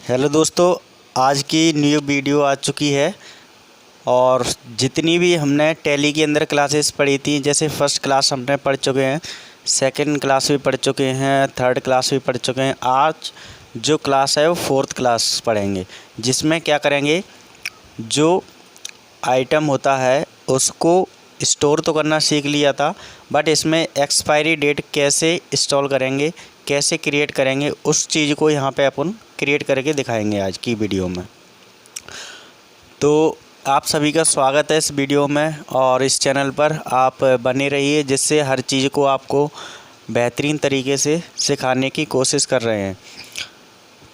Hello दोस्तों, आज की न्यू वीडियो आ चुकी है। और जितनी भी हमने टैली के अंदर क्लासेस पढ़ी थी, जैसे फर्स्ट क्लास हमने पढ़ चुके हैं, सेकंड क्लास भी पढ़ चुके हैं, थर्ड क्लास भी पढ़ चुके हैं। आज जो क्लास है वो फोर्थ क्लास पढ़ेंगे, जिसमें क्या करेंगे, जो आइटम होता है उसको स्टोर तो करना सीख लिया था, बट इसमें एक्सपायरी डेट कैसे इंस्टॉल करेंगे, कैसे क्रिएट करेंगे, उस चीज़ को यहाँ पे अपन क्रिएट करके दिखाएंगे आज की वीडियो में। तो आप सभी का स्वागत है इस वीडियो में, और इस चैनल पर आप बने रहिए, जिससे हर चीज़ को आपको बेहतरीन तरीके से सिखाने की कोशिश कर रहे हैं।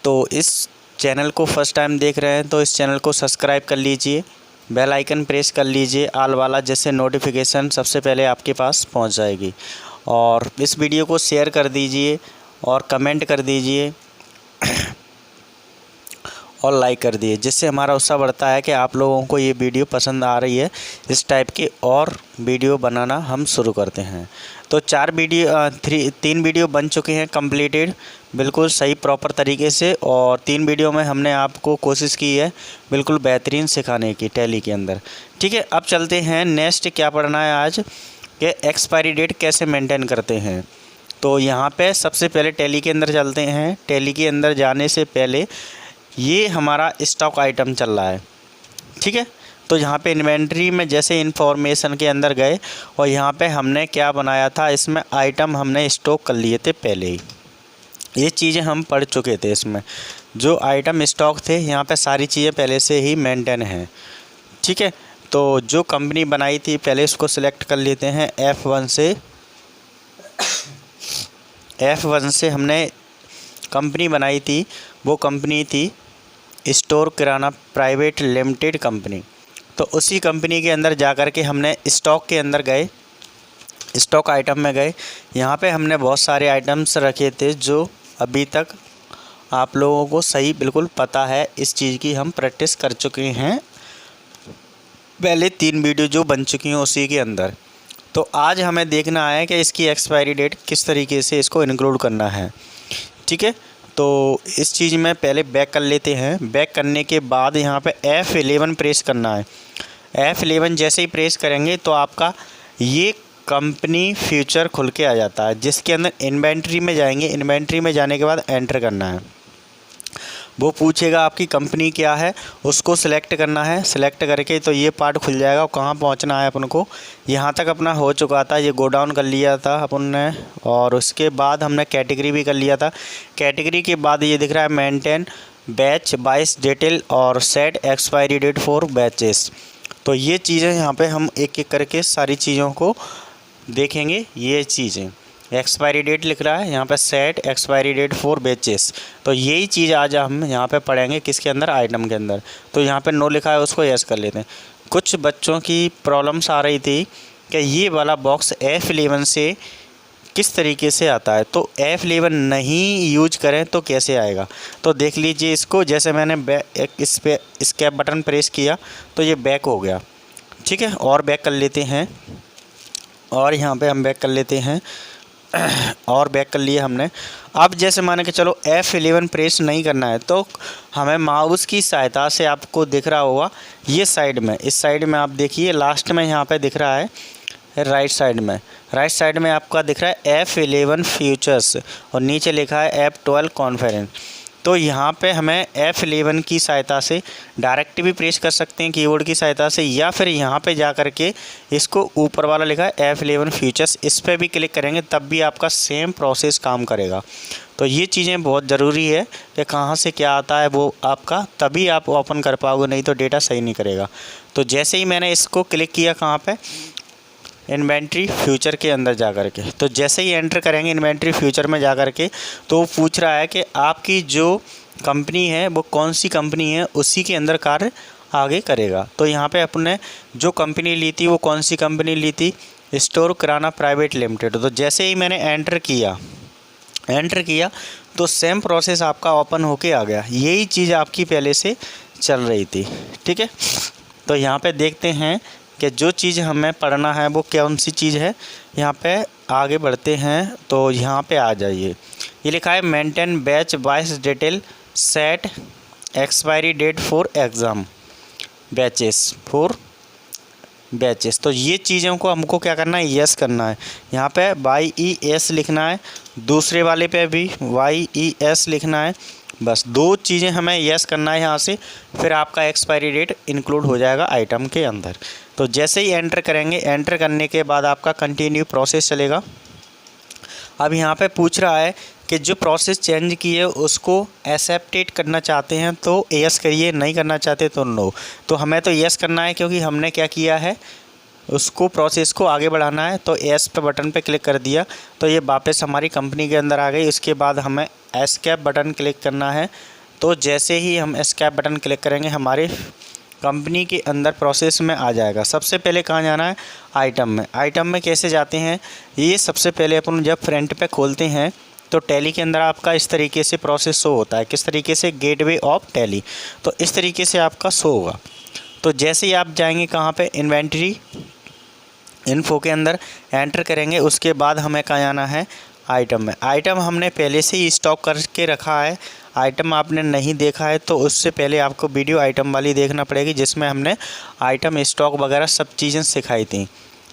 तो इस चैनल को फर्स्ट टाइम देख रहे हैं तो इस चैनल को सब्सक्राइब कर लीजिए, बेल आइकन प्रेस कर लीजिए ऑल वाला, जिससे नोटिफिकेशन सबसे पहले आपके पास पहुंच जाएगी। और इस वीडियो को शेयर कर दीजिए और कमेंट कर दीजिए और लाइक कर दिए, जिससे हमारा उत्साह बढ़ता है कि आप लोगों को ये वीडियो पसंद आ रही है। इस टाइप के और वीडियो बनाना हम शुरू करते हैं। तो तीन वीडियो बन चुके हैं कंप्लीटेड, बिल्कुल सही प्रॉपर तरीके से, और 3 वीडियो में हमने आपको कोशिश की है बिल्कुल बेहतरीन सिखाने की टैली के अंदर। ठीक है, अब चलते हैं नेक्स्ट क्या पढ़ना है आज, कि एक्सपायरी डेट कैसे मेंटेन करते हैं। तो यहाँ पे सबसे पहले टैली के अंदर चलते हैं। टैली के अंदर जाने से पहले ये हमारा स्टॉक आइटम चल रहा है, ठीक है। तो यहाँ पे इन्वेंट्री में जैसे इन्फॉर्मेशन के अंदर गए, और यहाँ पे हमने क्या बनाया था, इसमें आइटम हमने स्टॉक कर लिए थे पहले ही। ये चीज़ें हम पढ़ चुके थे। इसमें जो आइटम स्टॉक थे, यहाँ पे सारी चीज़ें पहले से ही मेंटेन हैं, ठीक है। तो जो कंपनी बनाई थी पहले उसको सिलेक्ट कर लेते हैं। F1 से हमने कंपनी बनाई थी, वो कंपनी थी स्टोर किराना प्राइवेट लिमिटेड कंपनी। तो उसी कंपनी के अंदर जा कर के हमने स्टॉक के अंदर गए, स्टॉक आइटम में गए। यहाँ पे हमने बहुत सारे आइटम्स रखे थे जो अभी तक आप लोगों को सही बिल्कुल पता है। इस चीज़ की हम प्रैक्टिस कर चुके हैं पहले 3 वीडियो जो बन चुकी हैं उसी के अंदर। तो आज हमें देखना है कि इसकी एक्सपायरी डेट किस तरीके से इसको इंक्लूड करना है, ठीक है। तो इस चीज़ में पहले बैक कर लेते हैं। बैक करने के बाद यहाँ पे F11 प्रेस करना है। F11 जैसे ही प्रेस करेंगे तो आपका ये कंपनी फ्यूचर खुल के आ जाता है, जिसके अंदर इन्वेंट्री में जाएंगे। इन्वेंट्री में जाने के बाद एंटर करना है। वो पूछेगा आपकी कंपनी क्या है, उसको सिलेक्ट करना है। सिलेक्ट करके तो ये पार्ट खुल जाएगा। कहाँ पहुँचना है अपन को, यहाँ तक अपना हो चुका था, ये गोडाउन कर लिया था अपन ने, और उसके बाद हमने कैटेगरी भी कर लिया था। कैटेगरी के बाद ये दिख रहा है मेंटेन बैच 22 डिटेल और set expiry date for batches. तो ये चीज़ें यहाँ पे हम एक एक करके सारी चीज़ों को देखेंगे। ये चीज़ें एक्सपायरी डेट लिख रहा है यहाँ पे, set expiry date for batches. तो यही चीज़ आज हम यहाँ पे पढ़ेंगे किसके अंदर, आइटम के अंदर। तो यहाँ पे नो लिखा है, उसको यस कर लेते हैं। कुछ बच्चों की प्रॉब्लम्स आ रही थी कि ये वाला बॉक्स F11 से किस तरीके से आता है, तो F11 नहीं यूज करें तो कैसे आएगा। तो देख लीजिए इसको, जैसे मैंने इस पर एस्केप बटन प्रेस किया तो ये बैक हो गया, ठीक है। और बैक कर लेते हैं, और यहाँ पे हम बैक कर लेते हैं, और बैक कर लिए हमने। अब जैसे माने कि चलो F11 प्रेस नहीं करना है, तो हमें माउस की सहायता से, आपको दिख रहा होगा ये साइड में, इस साइड में आप देखिए लास्ट में यहाँ पे दिख रहा है राइट साइड में आपका दिख रहा है F11 फ्यूचर्स, और नीचे लिखा है F12 कॉन्फ्रेंस। तो यहाँ पे हमें F11 की सहायता से डायरेक्ट भी प्रेस कर सकते हैं कीबोर्ड की सहायता से, या फिर यहाँ पे जा कर के इसको ऊपर वाला लिखा है F11 फ्यूचर्स, इस पर भी क्लिक करेंगे तब भी आपका सेम प्रोसेस काम करेगा। तो ये चीज़ें बहुत ज़रूरी है कि कहाँ से क्या आता है वो आपका, तभी आप ओपन कर पाओगे, नहीं तो डेटा सही नहीं करेगा। तो जैसे ही मैंने इसको क्लिक किया कहाँ पर, इन्वेंट्री फ्यूचर के अंदर जा कर के, तो जैसे ही एंटर करेंगे इन्वेंट्री फ्यूचर में जा कर के, तो वो पूछ रहा है कि आपकी जो कंपनी है वो कौन सी कंपनी है, उसी के अंदर कार्य आगे करेगा। तो यहाँ पे अपने जो कंपनी ली थी वो कौन सी कंपनी ली थी, स्टोर किराना प्राइवेट लिमिटेड। तो जैसे ही मैंने एंटर किया तो सेम प्रोसेस आपका ओपन होके आ गया। यही चीज़ आपकी पहले से चल रही थी, ठीक है। तो यहाँ पे देखते हैं कि जो चीज़ हमें पढ़ना है वो कौन सी चीज़ है। यहाँ पे आगे बढ़ते हैं, तो यहाँ पे आ जाइए, ये लिखा है maintain batch 22 detail set expiry date for exam batches for batches. तो ये चीज़ों को हमको क्या करना है, यस करना है। यहाँ पे YES लिखना है, दूसरे वाले पे भी YES लिखना है। बस 2 चीज़ें हमें यस करना है यहाँ से, फिर आपका एक्सपायरी डेट इंक्लूड हो जाएगा आइटम के अंदर। तो जैसे ही एंटर करेंगे, एंटर करने के बाद आपका कंटिन्यू प्रोसेस चलेगा। अब यहाँ पे पूछ रहा है कि जो प्रोसेस चेंज की है उसको एक्सेप्टेड करना चाहते हैं तो यस करिए, नहीं करना चाहते तो नो। तो हमें तो यस करना है क्योंकि हमने क्या किया है, उसको प्रोसेस को आगे बढ़ाना है। तो यस पे बटन पे क्लिक कर दिया तो ये वापस हमारी कंपनी के अंदर आ गई। उसके बाद हमें एस्केप बटन क्लिक करना है। तो जैसे ही हम एस्केप बटन क्लिक करेंगे हमारे कंपनी के अंदर प्रोसेस में आ जाएगा। सबसे पहले कहाँ जाना है, आइटम में। आइटम में कैसे जाते हैं, ये सबसे पहले अपन जब फ्रंट पे खोलते हैं तो टैली के अंदर आपका इस तरीके से प्रोसेस शो होता है। किस तरीके से, गेटवे ऑफ टैली। तो इस तरीके से आपका शो होगा। तो जैसे ही आप जाएंगे कहाँ पे, इन्वेंटरी इन्फो के अंदर एंटर करेंगे, उसके बाद हमें कहाँ जाना है, आइटम में। आइटम हमने पहले से ही स्टॉक करके रखा है। आइटम आपने नहीं देखा है तो उससे पहले आपको वीडियो आइटम वाली देखना पड़ेगी, जिसमें हमने आइटम स्टॉक वगैरह सब चीज़ें सिखाई थी।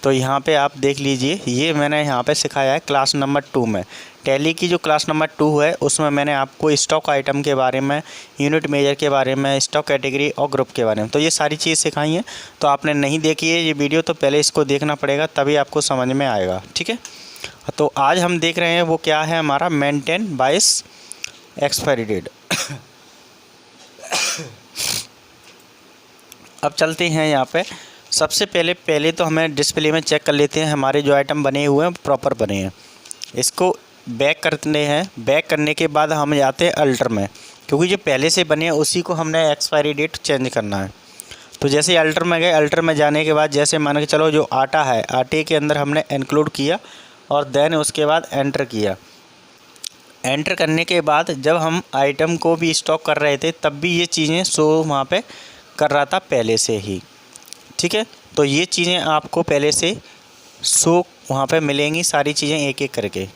तो यहाँ पे आप देख लीजिए, ये मैंने यहाँ पे सिखाया है क्लास नंबर 2 में। टैली की जो क्लास नंबर 2 है उसमें मैंने आपको स्टॉक आइटम के बारे में, यूनिट मेजर के बारे में, स्टॉक कैटेगरी और ग्रुप के बारे में, तो ये सारी चीज़ सिखाई हैं। तो आपने नहीं देखी है ये वीडियो तो पहले इसको देखना पड़ेगा, तभी आपको समझ में आएगा। ठीक है, तो आज हम देख रहे हैं वो क्या है, हमारा मेंटेन बाइस एक्सपायरी डेट। अब चलते हैं यहाँ पे। सबसे पहले तो हमें डिस्प्ले में चेक कर लेते हैं हमारे जो आइटम बने हुए हैं प्रॉपर बने हैं। इसको बैक करते हैं। बैक करने के बाद हम जाते हैं अल्टर में, क्योंकि जो पहले से बने हैं उसी को हमने एक्सपायरी डेट चेंज करना है। तो जैसे अल्टर में गए, अल्टर में जाने के बाद जैसे मान के चलो जो आटा है, आटे के अंदर हमने इंक्लूड किया और देन उसके बाद एंटर किया। एंटर करने के बाद जब हम आइटम को भी स्टॉक कर रहे थे तब भी ये चीज़ें शो वहाँ पे कर रहा था पहले से ही। ठीक है, तो ये चीज़ें आपको पहले से शो वहाँ पे मिलेंगी, सारी चीज़ें एक एक करके।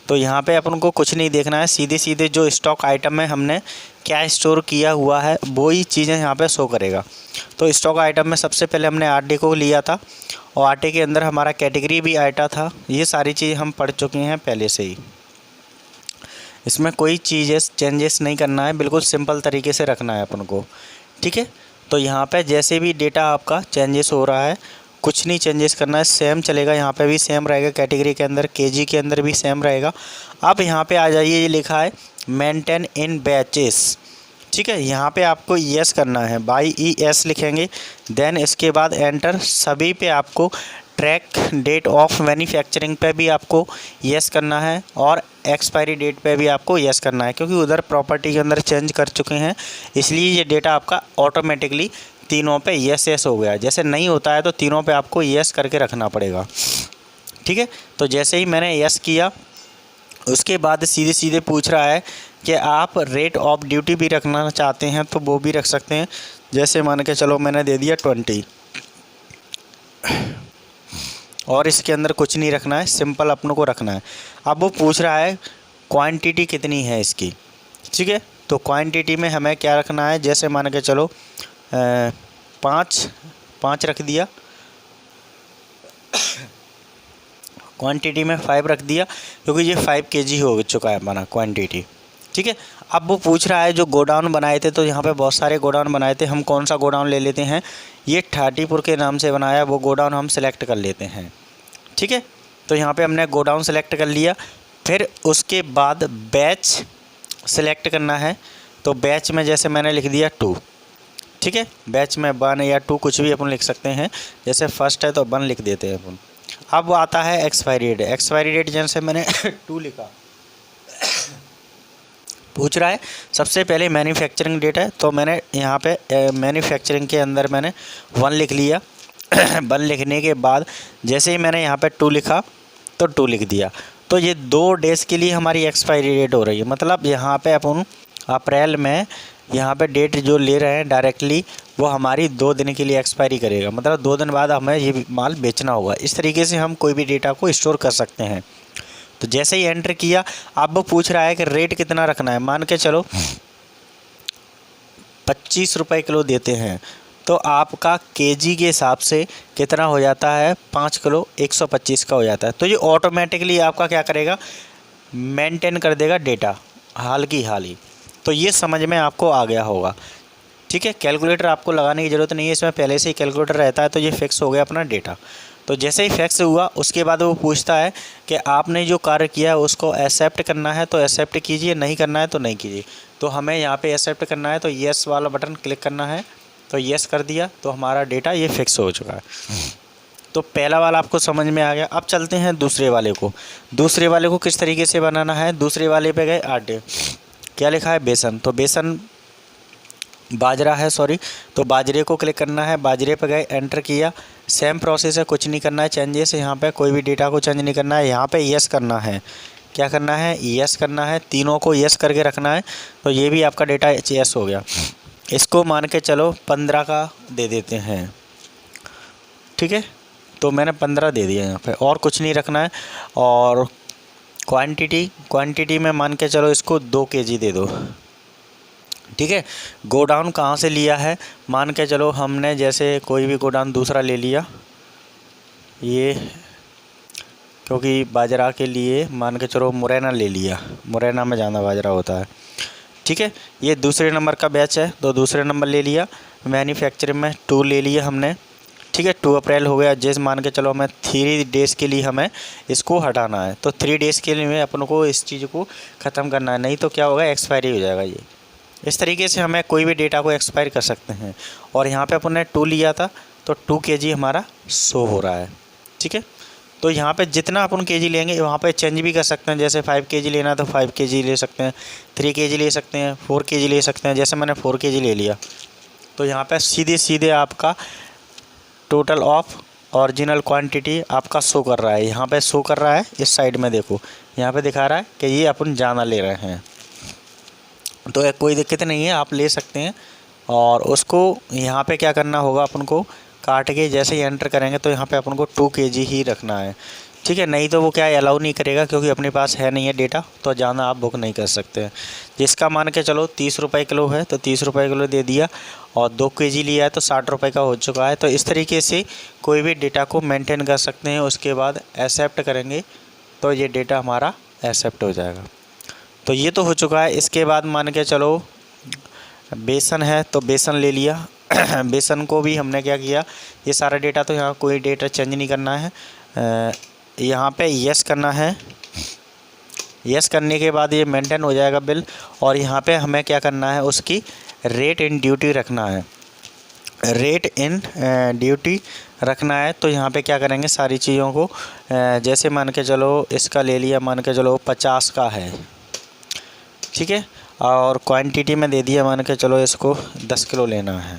तो यहाँ पे अपन को कुछ नहीं देखना है, सीधे सीधे जो स्टॉक आइटम में हमने क्या स्टोर किया हुआ है वो ही चीज़ें यहाँ पे शो करेगा। तो स्टॉक आइटम में सबसे पहले हमने आटे को लिया था और आटे के अंदर हमारा कैटेगरी भी आटा था। ये सारी चीज़ें हम पढ़ चुके हैं पहले से ही, इसमें कोई चीज़ें चेंजेस नहीं करना है, बिल्कुल सिंपल तरीके से रखना है अपन को। ठीक है, तो यहाँ पे जैसे भी डेटा आपका चेंजेस हो रहा है कुछ नहीं चेंजेस करना है, सेम चलेगा। यहाँ पे भी सेम रहेगा, कैटेगरी के अंदर, केजी के अंदर भी सेम रहेगा। अब यहाँ पे आ जाइए, ये लिखा है मेंटेन इन बैचेस। ठीक है, यहाँ पे आपको यस करना है, YES लिखेंगे। देन इसके बाद एंटर। सभी पे आपको ट्रैक डेट ऑफ मैन्युफैक्चरिंग पे भी आपको यस करना है और एक्सपायरी डेट पे भी आपको यस करना है, क्योंकि उधर प्रॉपर्टी के अंदर चेंज कर चुके हैं, इसलिए ये डेटा आपका ऑटोमेटिकली तीनों पे यस हो गया। जैसे नहीं होता है तो तीनों पे आपको यस करके रखना पड़ेगा। ठीक है, तो जैसे ही मैंने यस किया उसके बाद सीधे सीधे पूछ रहा है कि आप रेट ऑफ ड्यूटी भी रखना चाहते हैं तो वो भी रख सकते हैं। जैसे मान के चलो मैंने दे दिया 20 और इसके अंदर कुछ नहीं रखना है, सिंपल अपनों को रखना है। अब वो पूछ रहा है क्वांटिटी कितनी है इसकी। ठीक है, तो क्वांटिटी में हमें क्या रखना है, जैसे मान के चलो 5 रख दिया, क्वांटिटी में 5 रख दिया, क्योंकि ये 5 kg हो चुका है हमारा क्वांटिटी। ठीक है, अब वो पूछ रहा है जो गोडाउन बनाए थे, तो यहाँ पे बहुत सारे गोडाउन बनाए थे, हम कौन सा गोडाउन ले लेते हैं, ये ठाटीपुर के नाम से बनाया वो गोडाउन हम सेलेक्ट कर लेते हैं। ठीक है, तो यहाँ पे हमने गोडाउन सेलेक्ट कर लिया। फिर उसके बाद बैच सेलेक्ट करना है, तो बैच में जैसे मैंने लिख दिया 2। ठीक है, बैच में 1 या 2 कुछ भी अपन लिख सकते हैं, जैसे फर्स्ट है तो 1 लिख देते हैं अपन। अब वो आता है एक्सपायरी डेट। एक्सपायरी डेट जैसे मैंने 2 लिखा, पूछ रहा है सबसे पहले मैन्युफैक्चरिंग डेट है, तो मैंने यहाँ पे मैन्युफैक्चरिंग के अंदर मैंने 1 लिख लिया। 1 लिखने के बाद जैसे ही मैंने यहाँ पे 2 लिखा तो 2 लिख दिया। तो ये 2 डेज़ के लिए हमारी एक्सपायरी डेट हो रही है। मतलब यहाँ पे अपन अप्रैल में यहाँ पे डेट जो ले रहे हैं डायरेक्टली वो हमारी 2 दिन के लिए एक्सपायरी करेगा, मतलब 2 दिन बाद हमें ये माल बेचना होगा। इस तरीके से हम कोई भी डेटा को स्टोर कर सकते हैं। तो जैसे ही एंटर किया, अब वो पूछ रहा है कि रेट कितना रखना है। मान के चलो 25 रुपये किलो देते हैं, तो आपका केजी के हिसाब से कितना हो जाता है, 5 किलो 125 का हो जाता है। तो ये ऑटोमेटिकली आपका क्या करेगा, मेंटेन कर देगा डेटा हाल की हाल ही। तो ये समझ में आपको आ गया होगा, ठीक है। कैलकुलेटर आपको लगाने की ज़रूरत नहीं है, इसमें पहले से ही कैलकुलेटर रहता है, तो ये फिक्स हो गया अपना डेटा। तो जैसे ही फिक्स हुआ उसके बाद वो पूछता है कि आपने जो कार्य किया है उसको एक्सेप्ट करना है तो एक्सेप्ट कीजिए, नहीं करना है तो नहीं कीजिए। तो हमें यहाँ पे एक्सेप्ट करना है तो येस वाला बटन क्लिक करना है, तो येस कर दिया तो हमारा डेटा ये फिक्स हो चुका है। तो पहला वाला आपको समझ में आ गया। अब चलते हैं दूसरे वाले को। दूसरे वाले को किस तरीके से बनाना है, दूसरे वाले पे गए आटे, क्या लिखा है बेसन, तो बेसन बाजरा है सॉरी, तो बाजरे को क्लिक करना है, बाजरे पे गए एंटर किया, सेम प्रोसेस है, कुछ नहीं करना है चेंजेस, यहाँ पे कोई भी डेटा को चेंज नहीं करना है। यहाँ पे यस करना है, क्या करना है, यस करना है, तीनों को यस करके रखना है। तो ये भी आपका डेटा यस हो गया। इसको मान के चलो 15 का दे देते हैं, ठीक है। तो मैंने 15 दे दिया यहाँ पे, और कुछ नहीं रखना है। और क्वांटिटी में मान के चलो इसको 2 केजी दे दो, ठीक है। गोडाउन कहाँ से लिया है, मान के चलो हमने जैसे कोई भी गोडाउन दूसरा ले लिया, ये क्योंकि बाजरा के लिए मान के चलो मुरैना ले लिया, मुरैना में ज़्यादा बाजरा होता है, ठीक है। ये दूसरे नंबर का बैच है तो दूसरे नंबर ले लिया। मैन्युफैक्चरिंग में 2 ले लिया हमने, ठीक है। 2 अप्रैल हो गया, जैसे मान के चलो हमें 3 डेज़ के लिए हमें इसको हटाना है, तो 3 डेज़ के लिए अपन को इस चीज़ को ख़त्म करना है, नहीं तो क्या होगा, एक्सपायरी हो जाएगा ये। इस तरीके से हमें कोई भी डेटा को एक्सपायर कर सकते हैं। और यहाँ पे अपन ने 2 लिया था तो 2 केजी हमारा शो हो रहा है, ठीक है। तो यहाँ पे जितना अपन केजी लेंगे वहाँ पे चेंज भी कर सकते हैं, जैसे 5 केजी लेना है तो 5 केजी ले सकते हैं, 3 केजी ले सकते हैं, 4 केजी ले सकते हैं, जैसे मैंने 4 केजी ले लिया। तो यहाँ पे सीधे आपका टोटल ऑफ ओरिजिनल क्वांटिटी आपका शो कर रहा है, यहाँ पे शो कर रहा है, इस साइड में देखो यहाँ पे दिखा रहा है कि ये अपन ज़्यादा ले रहे हैं। तो कोई दिक्कत नहीं है, आप ले सकते हैं। और उसको यहाँ पे क्या करना होगा, अपन को काट के जैसे ही एंटर करेंगे तो यहाँ पे अपन को 2 केजी ही रखना है, ठीक है। नहीं तो वो क्या अलाउ नहीं करेगा, क्योंकि अपने पास है नहीं है डेटा, तो ज़्यादा आप बुक नहीं कर सकते हैं। जिसका मान के चलो 30 रुपये किलो है तो 30 रुपये किलो दे दिया, और 2 केजी लिया है तो 60 रुपये का हो चुका है। तो इस तरीके से कोई भी डेटा को मेंटेन कर सकते हैं। उसके बाद एक्सेप्ट करेंगे तो ये डेटा हमारा एक्सेप्ट हो जाएगा। तो ये तो हो चुका है। इसके बाद मान के चलो बेसन है तो बेसन ले लिया बेसन को भी हमने क्या किया, ये सारा डेटा, तो यहाँ कोई डेटा चेंज नहीं करना है, यहाँ पे यस करना है। यस करने के बाद ये मेंटेन हो जाएगा बिल। और यहाँ पे हमें क्या करना है, उसकी रेट इन ड्यूटी रखना है, रेट इन ड्यूटी रखना है। तो यहाँ पे क्या करेंगे, सारी चीज़ों को जैसे मान के चलो इसका ले लिया, मान के चलो 50 का है, ठीक है। और क्वांटिटी में दे दिया, मान के चलो इसको 10 किलो लेना है,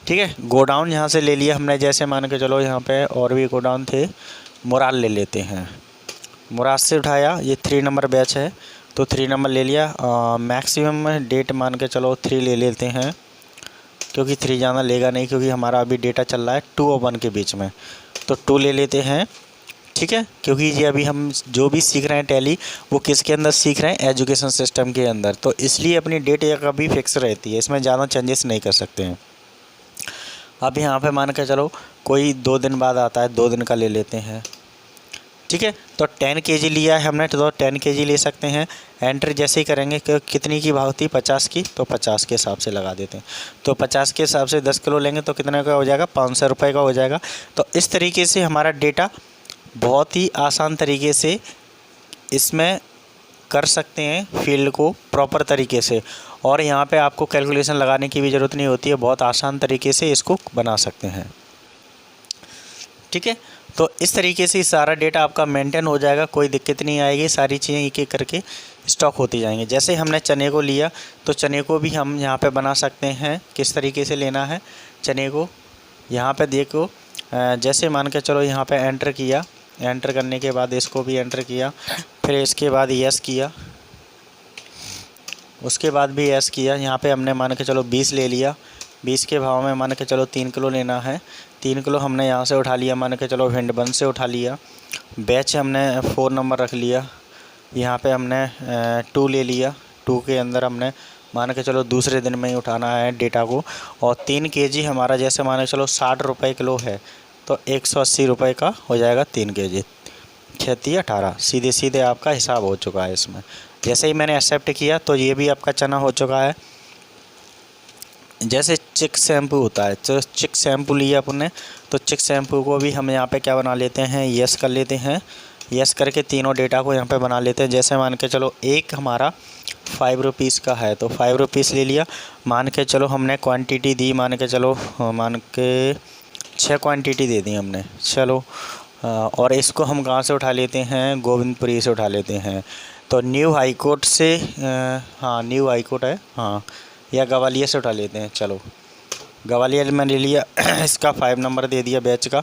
ठीक है। गोडाउन यहाँ से ले लिया हमने, जैसे मान के चलो यहाँ पे और भी गोडाउन थे, मुराद ले लेते हैं, मुराद से उठाया, ये 3 नंबर बैच है तो 3 नंबर ले लिया। मैक्सिमम डेट मान के चलो 3 ले लेते हैं, क्योंकि 3 ज़्यादा लेगा नहीं, क्योंकि हमारा अभी डेटा चल रहा है 2 और 1 के बीच में, तो 2 ले लेते हैं, ठीक है। क्योंकि ये अभी हम जो भी सीख रहे हैं टैली, वो किसके अंदर सीख रहे हैं, एजुकेशन सिस्टम के अंदर, तो इसलिए अपनी डेट या कभी फिक्स रहती है, इसमें ज़्यादा चेंजेस नहीं कर सकते हैं। अब यहाँ पे मान के चलो कोई 2 दिन बाद आता है, 2 दिन का ले लेते हैं, ठीक है। तो 10 केजी लिया है हमने तो 10 केजी ले सकते हैं। एंटर जैसे ही करेंगे कि कितनी की भाव थी 50 की, तो 50 के हिसाब से लगा देते हैं। तो 50 के हिसाब से 10 किलो लेंगे तो कितने का हो जाएगा, 500 रुपये का हो जाएगा। तो इस तरीके से हमारा डेटा बहुत ही आसान तरीके से इसमें कर सकते हैं, फील्ड को प्रॉपर तरीके से। और यहाँ पे आपको कैलकुलेशन लगाने की भी ज़रूरत नहीं होती है, बहुत आसान तरीके से इसको बना सकते हैं, ठीक है। तो इस तरीके से सारा डेटा आपका मेंटेन हो जाएगा, कोई दिक्कत नहीं आएगी, सारी चीज़ें एक एक करके स्टॉक होती जाएंगी। जैसे हमने चने को लिया तो चने को भी हम यहाँ पे बना सकते हैं, किस तरीके से लेना है चने को। यहाँ पे देखो, जैसे मान के चलो यहाँ पे एंटर किया, एंटर करने के बाद इसको भी एंटर किया, फिर इसके बाद यस किया, उसके बाद भी यस किया। यहाँ पे हमने मान के चलो 20 ले लिया, 20 के भाव में मान के चलो 3 किलो लेना है, 3 किलो हमने यहाँ से उठा लिया, मान के चलो हिंडबन से उठा लिया। बैच हमने 4 नंबर रख लिया, यहाँ पे हमने 2 ले लिया, 2 के अंदर हमने मान के चलो दूसरे दिन में ही उठाना है डेटा को। और 3 केजी हमारा जैसे मान के चलो 60 रुपये किलो है तो 180 रुपये का हो जाएगा 3 केजी, 36 सीधे सीधे आपका हिसाब हो चुका है इसमें। जैसे ही मैंने एक्सेप्ट किया तो ये भी आपका चना हो चुका है। जैसे चिक शैम्पू होता है, तो चिक शैम्पू लिया अपने, तो चिक शैम्पू को भी हम यहाँ पे क्या बना लेते हैं, यस कर लेते हैं। यस करके तीनों डेटा को यहाँ पे बना लेते हैं। जैसे मान के चलो एक हमारा 5 रुपीज़ का है तो 5 रुपीज़ ले लिया। मान के चलो हमने क्वांटिटी दी, मान के चलो 6 क्वांटिटी दे दी हमने। चलो और इसको हम कहाँ से उठा लेते हैं, गोविंदपुरी से उठा लेते हैं। तो न्यू हाई कोर्ट से हाँ न्यू हाई कोर्ट है, हाँ, या ग्वालियर से उठा लेते हैं। चलो ग्वालियर में ले लिया इसका 5 नंबर दे दिया बैच का।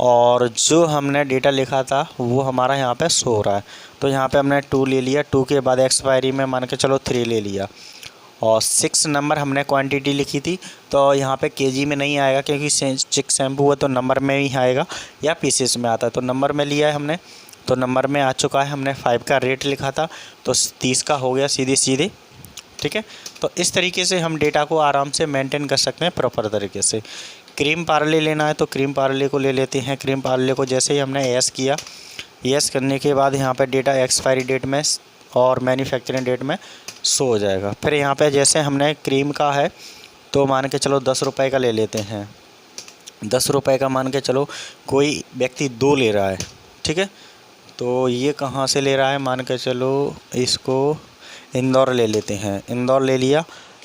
और जो हमने डेटा लिखा था वो हमारा यहाँ पे शो हो रहा है, तो यहाँ पे हमने 2 ले लिया। 2 के बाद एक्सपायरी में मान के चलो 3 ले लिया। और 6 नंबर हमने क्वांटिटी लिखी थी, तो यहाँ पे केजी में नहीं आएगा क्योंकि चिक शैम्पू है तो नंबर में ही आएगा या पीसेस में आता है, तो नंबर में लिया है हमने, तो नंबर में आ चुका है। हमने 5 का रेट लिखा था तो 30 का हो गया सीधे सीधे, ठीक है। तो इस तरीके से हम डेटा को आराम से मेंटेन कर सकते हैं प्रॉपर तरीके से। क्रीम पार्ले लेना है तो क्रीम पार्ले को ले लेते हैं। क्रीम पार्ले को जैसे ही हमने यस किया, यस करने के बाद यहाँ पे डेटा एक्सपायरी डेट में और मैन्युफैक्चरिंग डेट में शो हो जाएगा। फिर यहाँ पे जैसे हमने क्रीम का है तो मान के चलो 10 रुपये का ले लेते हैं। 10 रुपये का मान के चलो कोई व्यक्ति 2 ले रहा है, ठीक है। तो ये कहाँ से ले रहा है, मान के चलो इसको इंदौर ले लेते हैं। इंदौर ले लिया।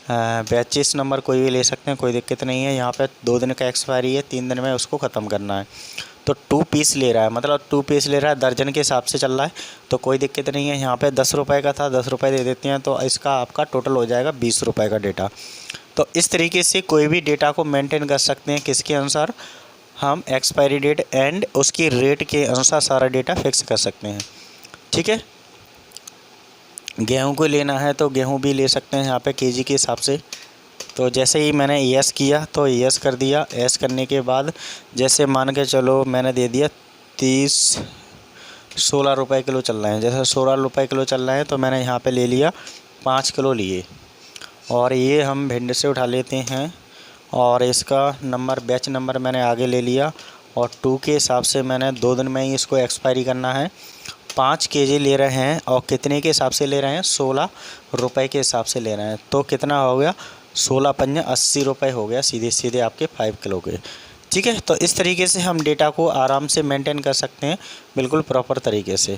बैचेस नंबर कोई भी ले सकते हैं, कोई दिक्कत नहीं है। यहाँ पे 2 दिन का एक्सपायरी है, 3 दिन में उसको ख़त्म करना है। तो 2 पीस ले रहा है, मतलब 2 पीस ले रहा है, दर्जन के हिसाब से चल रहा है, तो कोई दिक्कत नहीं है। यहाँ पे 10 रुपये का था, 10 रुपये दे देते हैं, तो इसका आपका टोटल हो जाएगा 20 रुपये का डेटा। तो इस तरीके से कोई भी डेटा को मेंटेन कर सकते हैं। किसके अनुसार, हम एक्सपायरी डेट एंड उसकी रेट के अनुसार सारा डेटा फिक्स कर सकते हैं, ठीक है। गेहूं को लेना है तो गेहूं भी ले सकते हैं यहाँ पे केजी के हिसाब से। तो जैसे ही मैंने यस किया तो यस कर दिया। यस करने के बाद जैसे मान के चलो मैंने दे दिया 16 रुपये किलो चल रहे हैं। जैसे 16 रुपये किलो चल रहे हैं तो मैंने यहाँ पे ले लिया 5 किलो लिए। और ये हम भिंड से उठा लेते हैं और इसका नंबर बैच नंबर मैंने आगे ले लिया। और 2 के हिसाब से मैंने 2 दिन में ही इसको एक्सपायरी करना है। 5 केजी ले रहे हैं और कितने के हिसाब से ले रहे हैं, 16 रुपये के हिसाब से ले रहे हैं। तो कितना हो गया, 16 पंजा 80 रुपये हो गया सीधे सीधे आपके 5 किलो के, ठीक है। तो इस तरीके से हम डेटा को आराम से मेंटेन कर सकते हैं बिल्कुल प्रॉपर तरीके से।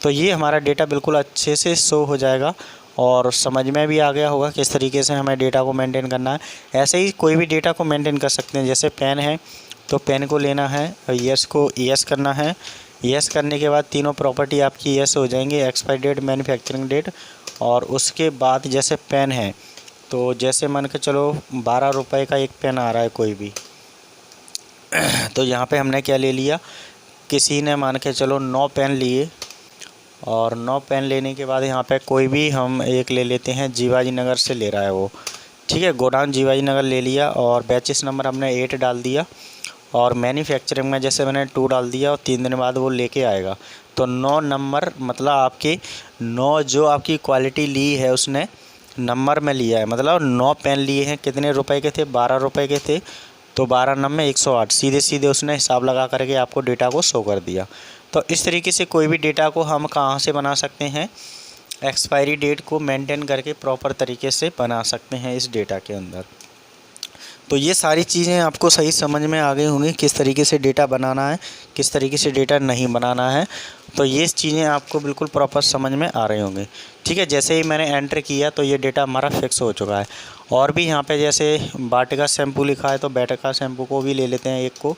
तो ये हमारा डेटा बिल्कुल अच्छे से शो हो जाएगा और समझ में भी आ गया होगा किस तरीके से हमें डेटा को मेंटेन करना है। ऐसे ही कोई भी डेटा को मेंटेन कर सकते हैं। जैसे पेन है तो पेन को लेना है, यस को यस करना है। यस करने के बाद तीनों प्रॉपर्टी आपकी यस हो जाएंगी, एक्सपायरी डेट, मैन्युफैक्चरिंग डेट। और उसके बाद जैसे पेन है तो जैसे मान के चलो 12 रुपये का एक पेन आ रहा है कोई भी, तो यहाँ पे हमने क्या ले लिया, किसी ने मान के चलो 9 पेन लिए। और 9 पेन लेने के बाद यहाँ पे कोई भी हम एक ले लेते हैं, जीवाजी नगर से ले रहा है वो, ठीक है। गोडाउन जीवाजी नगर ले लिया और बैचेस नंबर हमने 8 डाल दिया। और मैन्युफैक्चरिंग में जैसे मैंने 2 डाल दिया और 3 दिन बाद वो लेके आएगा। तो 9 नंबर मतलब आपके 9 जो आपकी क्वालिटी ली है उसने नंबर में लिया है, मतलब 9 पेन लिए हैं। कितने रुपए के थे, 12 रुपये के थे। तो 12 नंबर 108 सीधे सीधे उसने हिसाब लगा करके आपको डेटा को शो कर दिया। तो इस तरीके से कोई भी डेटा को हम कहाँ से बना सकते हैं, एक्सपायरी डेट को मेंटेन करके प्रॉपर तरीके से बना सकते हैं इस डेटा के अंदर। तो ये सारी चीज़ें आपको सही समझ में आ गई होंगी, किस तरीके से डेटा बनाना है, किस तरीके से डेटा नहीं बनाना है। तो ये चीज़ें आपको बिल्कुल प्रॉपर समझ में आ रही होंगी, ठीक है। जैसे ही मैंने एंटर किया तो ये डेटा हमारा फिक्स हो चुका है। और भी यहाँ पे जैसे बाटिका शैम्पू लिखा है तो बाटिका शैम्पू को भी ले लेते हैं एक को।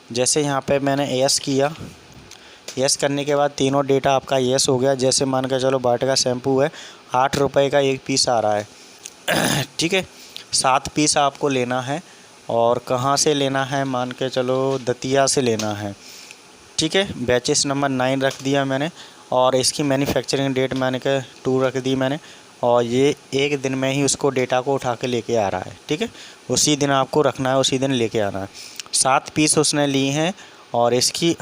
जैसे यहाँ पे मैंने यस किया, यस करने के बाद तीनों डेटा आपका यस हो गया। जैसे मान के चलो बाटिका शैम्पू है, 8 रुपये का एक पीस आ रहा है, ठीक है। 7 पीस आपको लेना है। और कहाँ से लेना है, मान के चलो दतिया से लेना है, ठीक है। बैचेस नंबर 9 रख दिया मैंने। और इसकी मैन्युफैक्चरिंग डेट मैंने के 2 रख दी मैंने। और ये एक दिन में ही उसको डेटा को उठा के लेके आ रहा है, ठीक है। उसी दिन आपको रखना है, उसी दिन लेके आना है। 7 पीस उसने लिए हैं और इसकी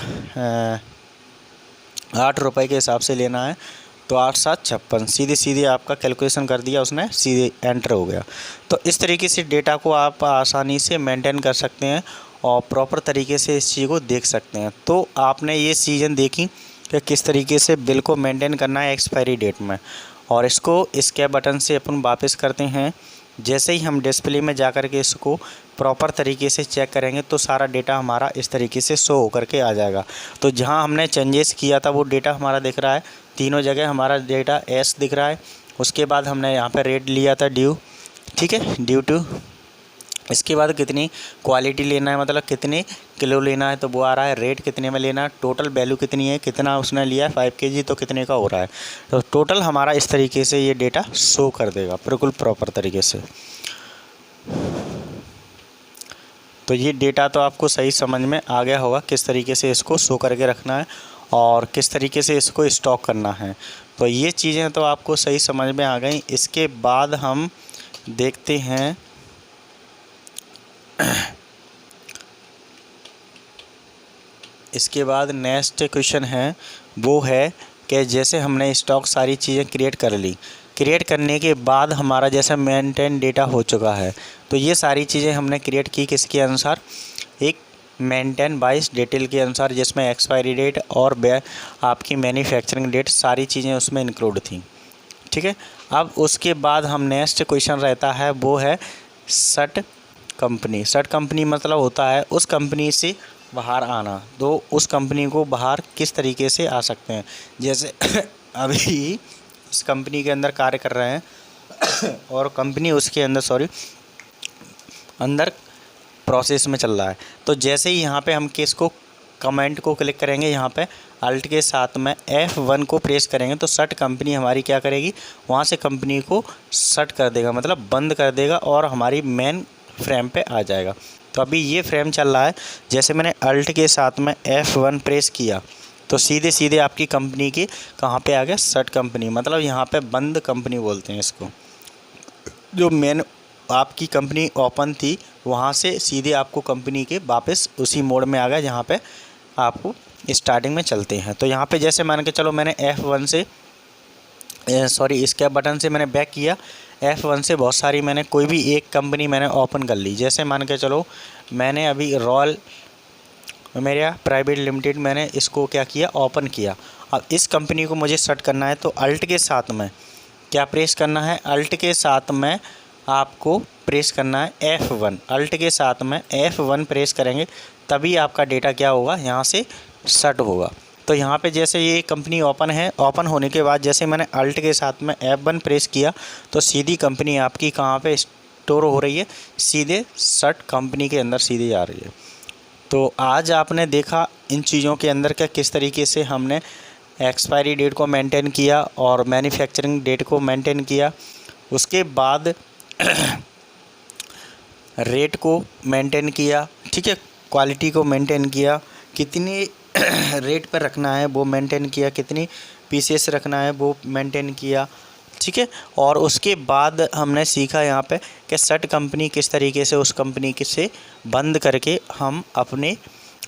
8 रुपये के हिसाब से लेना है। तो 8 7 56 सीधे सीधे आपका कैलकुलेशन कर दिया उसने, सीधे एंटर हो गया। तो इस तरीके से डेटा को आप आसानी से मेंटेन कर सकते हैं और प्रॉपर तरीके से इस चीज़ को देख सकते हैं। तो आपने ये चीज़ें देखी कि किस तरीके से बिल को मेंटेन करना है एक्सपायरी डेट में, और इसको स्कैप बटन से अपन वापस करते हैं। जैसे ही हम डिस्प्ले में जा कर के इसको प्रॉपर तरीके से चेक करेंगे तो सारा डेटा हमारा इस तरीके से शो होकर के आ जाएगा। तो जहां हमने चेंजेस किया था वो डेटा हमारा दिख रहा है, तीनों जगह हमारा डेटा एस दिख रहा है। उसके बाद हमने यहाँ पे रेट लिया था ड्यू, ठीक है, ड्यू टू। इसके बाद कितनी क्वालिटी लेना है, मतलब कितने किलो लेना है, तो वो आ रहा है रेट कितने में लेना है, टोटल वैल्यू कितनी है, कितना उसने लिया है 5 kg, तो कितने का हो रहा है। तो टोटल हमारा इस तरीके से ये डेटा शो कर देगा बिल्कुल प्रॉपर तरीके से। तो ये डेटा तो आपको सही समझ में आ गया होगा किस तरीके से इसको शो करके रखना है और किस तरीके से इसको स्टॉक करना है। तो ये चीज़ें तो आपको सही समझ में आ गई। इसके बाद हम देखते हैं इसके बाद नेक्स्ट क्वेश्चन है, वो है कि जैसे हमने स्टॉक सारी चीज़ें क्रिएट कर ली, क्रिएट करने के बाद हमारा जैसा मेंटेन डेटा हो चुका है, तो ये सारी चीज़ें हमने क्रिएट की किसके अनुसार, एक मेंटेन बाइस डिटेल के अनुसार, जिसमें एक्सपायरी डेट और आपकी मैन्युफैक्चरिंग डेट सारी चीज़ें उसमें इंक्लूड थी, ठीक है। अब उसके बाद हम नेक्स्ट क्वेश्चन रहता है, वो है शट कंपनी। शट कंपनी मतलब होता है उस कंपनी से बाहर आना। तो उस कंपनी को बाहर किस तरीके से आ सकते हैं, जैसे अभी इस कंपनी के अंदर कार्य कर रहे हैं और कंपनी उसके अंदर अंदर प्रोसेस में चल रहा है। तो जैसे ही यहाँ पे हम केस को कमेंट को क्लिक करेंगे, यहाँ पे अल्ट के साथ में F1 को प्रेस करेंगे तो शट कंपनी हमारी क्या करेगी, वहाँ से कंपनी को शट कर देगा, मतलब बंद कर देगा और हमारी मेन फ्रेम पे आ जाएगा। तो अभी ये फ्रेम चल रहा है, जैसे मैंने अल्ट के साथ में F1 प्रेस किया तो सीधे सीधे आपकी कंपनी की कहाँ पे आ गया, शट कंपनी, मतलब यहाँ पे बंद कंपनी बोलते हैं इसको। जो मेन आपकी कंपनी ओपन थी वहाँ से सीधे आपको कंपनी के वापस उसी मोड में आ गया जहाँ पे आपको स्टार्टिंग में चलते हैं। तो यहाँ पे जैसे मान के चलो मैंने F1 से स्कैप बटन से मैंने बैक किया, F1 से बहुत सारी मैंने कोई भी एक कंपनी मैंने ओपन कर ली। जैसे मान के चलो मैंने अभी रॉयल मेरा प्राइवेट लिमिटेड मैंने इसको क्या किया, ओपन किया। अब इस कंपनी को मुझे शट करना है तो अल्ट के साथ में क्या प्रेस करना है, अल्ट के साथ में आपको प्रेस करना है F1। अल्ट के साथ में F1 प्रेस करेंगे तभी आपका डेटा क्या होगा, यहाँ से शट होगा। तो यहाँ पे जैसे ये कंपनी ओपन है, ओपन होने के बाद जैसे मैंने अल्ट के साथ में F1 प्रेस किया तो सीधी कंपनी आपकी कहाँ पे स्टोर हो रही है, सीधे शट कंपनी के अंदर सीधे जा रही है। तो आज आपने देखा इन चीज़ों के अंदर का किस तरीके से हमने एक्सपायरी डेट को मेंटेन किया और मैन्युफैक्चरिंग डेट को मेंटेन किया। उसके बाद रेट को मेंटेन किया, ठीक है, क्वालिटी को मेंटेन किया, कितनी रेट पर रखना है वो मेंटेन किया, कितनी पीसेस रखना है वो मेंटेन किया, ठीक है। और उसके बाद हमने सीखा यहाँ पे कि शट कंपनी किस तरीके से उस कंपनी से बंद करके हम अपने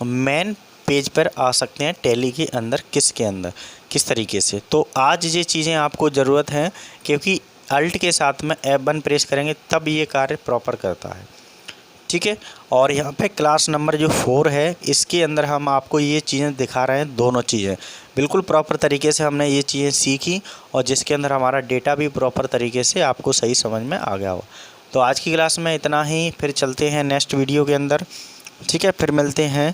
मेन पेज पर आ सकते हैं टैली के अंदर, किसके अंदर किस तरीके से। तो आज ये चीज़ें आपको ज़रूरत है क्योंकि अल्ट के साथ में F1 प्रेस करेंगे तब ये कार्य प्रॉपर करता है, ठीक है। और यहाँ पे क्लास नंबर जो 4 है इसके अंदर हम आपको ये चीज़ें दिखा रहे हैं, दोनों चीज़ें बिल्कुल प्रॉपर तरीके से हमने ये चीज़ें सीखी और जिसके अंदर हमारा डेटा भी प्रॉपर तरीके से आपको सही समझ में आ गया हो। तो आज की क्लास में इतना ही, फिर चलते हैं नेक्स्ट वीडियो के अंदर, ठीक है, फिर मिलते हैं।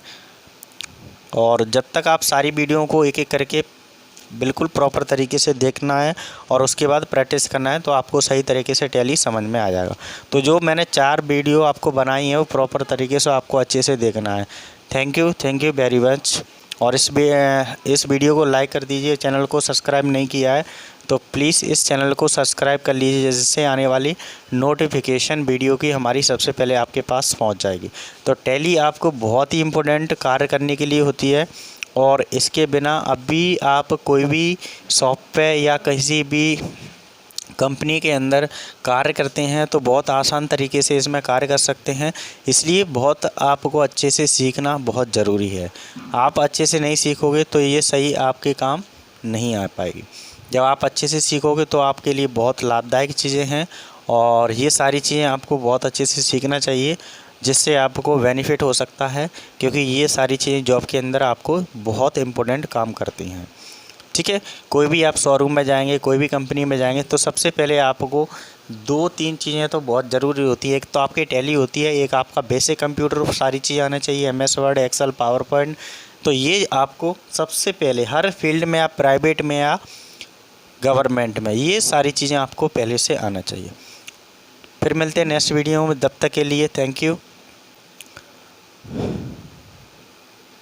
और जब तक आप सारी वीडियो को एक एक करके बिल्कुल प्रॉपर तरीके से देखना है और उसके बाद प्रैक्टिस करना है तो आपको सही तरीके से टैली समझ में आ जाएगा। तो जो मैंने 4 वीडियो आपको बनाई है वो प्रॉपर तरीके से आपको अच्छे से देखना है। Thank you very much. और इस वीडियो को लाइक कर दीजिए, चैनल को सब्सक्राइब नहीं किया है तो प्लीज़ इस चैनल को सब्सक्राइब कर लीजिए, जिससे आने वाली नोटिफिकेशन वीडियो की हमारी सबसे पहले आपके पास पहुंच जाएगी। तो टैली आपको बहुत ही इम्पोर्टेंट कार्य करने के लिए होती है और इसके बिना अभी आप कोई भी शॉप पे या किसी भी कंपनी के अंदर कार्य करते हैं तो बहुत आसान तरीके से इसमें कार्य कर सकते हैं। इसलिए बहुत आपको अच्छे से सीखना बहुत ज़रूरी है। आप अच्छे से नहीं सीखोगे तो ये सही आपके काम नहीं आ पाएगी। जब आप अच्छे से सीखोगे तो आपके लिए बहुत लाभदायक चीज़ें हैं, और ये सारी चीज़ें आपको बहुत अच्छे से सीखना चाहिए, जिससे आपको बेनिफिट हो सकता है, क्योंकि ये सारी चीज़ें जॉब के अंदर आपको बहुत इम्पोर्टेंट काम करती हैं। ठीक है, कोई भी आप शोरूम में जाएंगे, कोई भी कंपनी में जाएंगे, तो सबसे पहले आपको 2-3 चीज़ें तो बहुत ज़रूरी होती है। एक तो आपकी टैली होती है, एक आपका बेसिक कंप्यूटर सारी चीज़ें आना चाहिए, MS Word, Excel, PowerPoint. तो ये आपको सबसे पहले हर फील्ड में, आप प्राइवेट में या गवर्नमेंट में, ये सारी चीज़ें आपको पहले से आना चाहिए। फिर मिलते हैं नेक्स्ट वीडियो में, तब तक के लिए थैंक यू।